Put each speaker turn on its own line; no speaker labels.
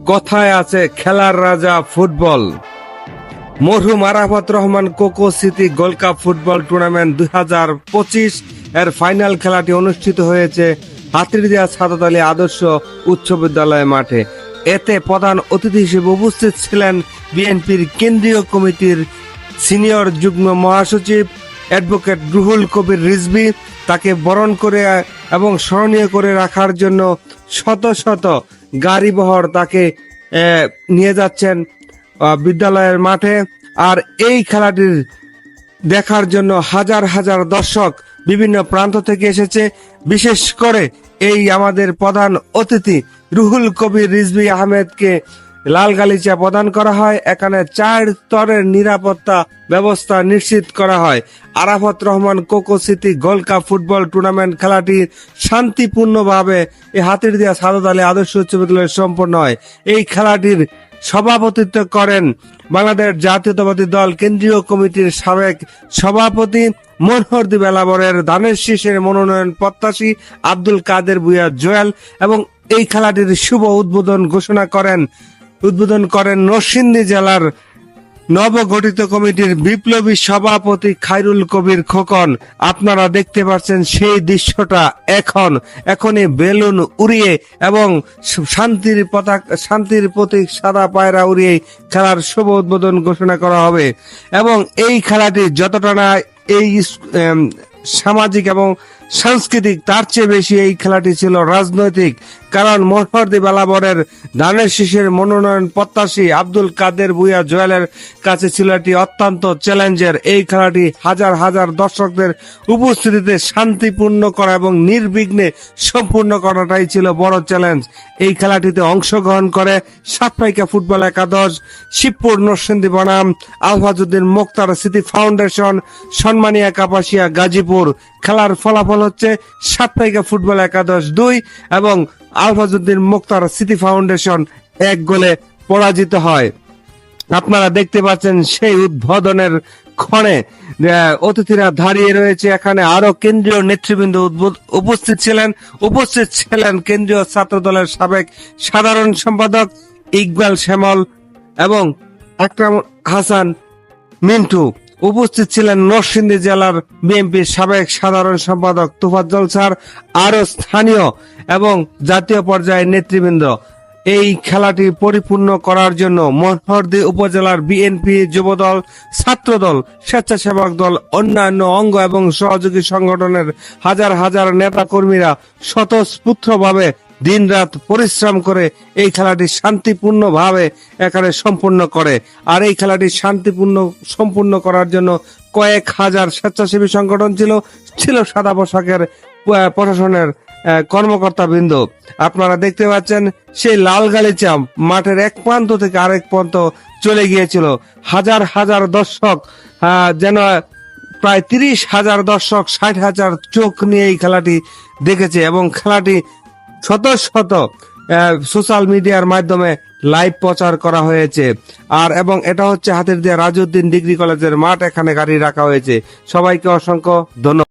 কথায় আছে খেলার রাজা ফুটবল। মরহুম আরাফাত রহমান কোকো স্মৃতি গোল্ড কাপ ফুটবল টুর্নামেন্ট 2025 এর ফাইনাল খেলাটি অনুষ্ঠিত হয়েছে হাতিরদিয়া সাদাত আলী আদর্শ উচ্চ বিদ্যালয় মাঠে। এতে প্রধান অতিথি হিসেবে উপস্থিত ছিলেন বিএনপির কেন্দ্রীয় কমিটির সিনিয়র যুগ্ম মহাসচিব অ্যাডভোকেট রুহুল কবির রিজভী। তাকে বরণ করে এবং স্মরণীয় করে রাখার জন্য শত শত গাড়িবহর তাকে নিয়ে যাচ্ছেন বিদ্যালয়ের মাঠে। আর এই খেলাটির দেখার জন্য হাজার হাজার দর্শক বিভিন্ন প্রান্ত থেকে এসেছে। বিশেষ করে এই আমাদের প্রধান অতিথি রুহুল কবির রিজভী আহমেদকে লাল গালিচা প্রদান করা হয়। এখানে 4 স্তরের নিরাপত্তা ব্যবস্থা নিশ্চিত করা হয়। আরাফাত রহমান কোকো স্মৃতি গোল্ড কাপ ফুটবল টুর্নামেন্ট খেলাটি শান্তিপূর্ণভাবে এই হাতিরদিয়া সাদাত আলী আদর্শ উচ্চ বিদ্যালয়ে সম্পন্ন হয়। এই খেলাটির সভাপতিত্ব করেন বাংলাদেশ জাতীয়তাবাদী দল কেন্দ্রীয় কমিটির সাবেক সভাপতি মনোহরদী বেলাবরের ধানের শীষের মনোনয়ন প্রত্যাশী আব্দুল কাদের ভূঁইয়া জুয়েল এবং এই খেলাটির শুভ উদ্বোধন করেন নরসিংদী জেলার নবগঠিত কমিটির বিপ্লবী সভাপতি খায়রুল কবির খোকন। আপনারা দেখতে পাচ্ছেন সেই দৃশ্যটা এখনই বেলুন উড়িয়ে এবং শান্তির প্রতীক সাদা পায়রা উড়িয়ে খেলার শুভ উদ্বোধন ঘোষণা করা হবে। এবং এই খেলাটি যতটা না এই সামাজিক এবং সাংস্কৃতিক, তার চেয়ে বেশি এই খেলাটি ছিল রাজনৈতিক। কারণ মনোহরদী বেলাবরের ধানের শীষের মনোনয়ন প্রত্যাশী আব্দুল কাদের ভূঁইয়া জুয়েলের কাছে ছিল একটি অত্যন্ত চ্যালেঞ্জের। এই খেলাটি হাজার হাজার দর্শকদের উপস্থিতিতে শান্তিপূর্ণ করা এবং নির্বিঘ্নে সম্পূর্ণ করাটাই ছিল বড় চ্যালেঞ্জ। এই খেলাটিতে অংশগ্রহণ করে সাতপাইকা ফুটবল একাদশ, শিবপুর নরসিংদী বনাম আলফাজউদ্দিন মোক্তার স্মৃতি ফাউন্ডেশন, সম্মানিয়া কাপাসিয়া গাজীপুর। খেলার ফলাফল হচ্ছে সাতপাইকা ফুটবল একাদশ 2 এবং আলফাজউদ্দিন মোক্তার স্মৃতি ফাউন্ডেশন 1 গোলে পরাজিত হয়। আপনারা দেখতে পাচ্ছেন সেই উদ্বোধনের ক্ষণে অতিথিরা দাঁড়িয়ে রয়েছে। এখানে আরো কেন্দ্রীয় নেতৃবৃন্দ উপস্থিত ছিলেন কেন্দ্রীয় ছাত্র দলের সাবেক সাধারণ সম্পাদক ইকবাল শ্যামল এবং আকরাম হাসান মিন্টু। উপস্থিত ছিলেন নরসিংদী জেলার বিএনপির সাবেক সাধারণ সম্পাদক তোফাজ্জল স্যার, আরো স্থানীয় এবং জাতীয় পর্যায়ের নেতৃবৃন্দ। এই খেলাটি পরিপূর্ণ করার জন্য মনোহরদী উপজেলার বিএনপি, যুবদল, ছাত্রদল, স্বেচ্ছাসেবক দল, অন্যান্য অঙ্গ এবং সহযোগী সংগঠনের হাজার হাজার নেতা কর্মীরা স্বতঃস্ফূর্তভাবে দিনরাত পরিশ্রম করে এই খেলাটি শান্তিপূর্ণভাবে এখানে সম্পূর্ণ করে। আর এই খেলাটি সম্পূর্ণ করার জন্য কয়েক হাজার স্বেচ্ছাসেবী সংগঠন ছিল সাদা পোশাকের প্রশাসনের কর্মকর্তা বৃন্দ। আপনারা দেখতে পাচ্ছেন সেই লাল গালিচা মাঠের এক প্রান্ত থেকে আরেক প্রান্ত চলে গিয়েছিল। হাজার হাজার দর্শক, যেন প্রায় 30,000 দর্শক, 60,000 চোখ নিয়ে এই খেলাটি দেখেছে এবং খেলাটি শত শত সোশ্যাল মিডিয়ার মাধ্যমে লাইভ প্রচার করা হয়েছে। এবং এটা হচ্ছে হাতিরদিয়া রাজউদ্দিন ডিগ্রি কলেজের মাঠ, এখানে গাড়ি রাখা হয়েছে। সবাইকে অসংখ্য ধন্যবাদ।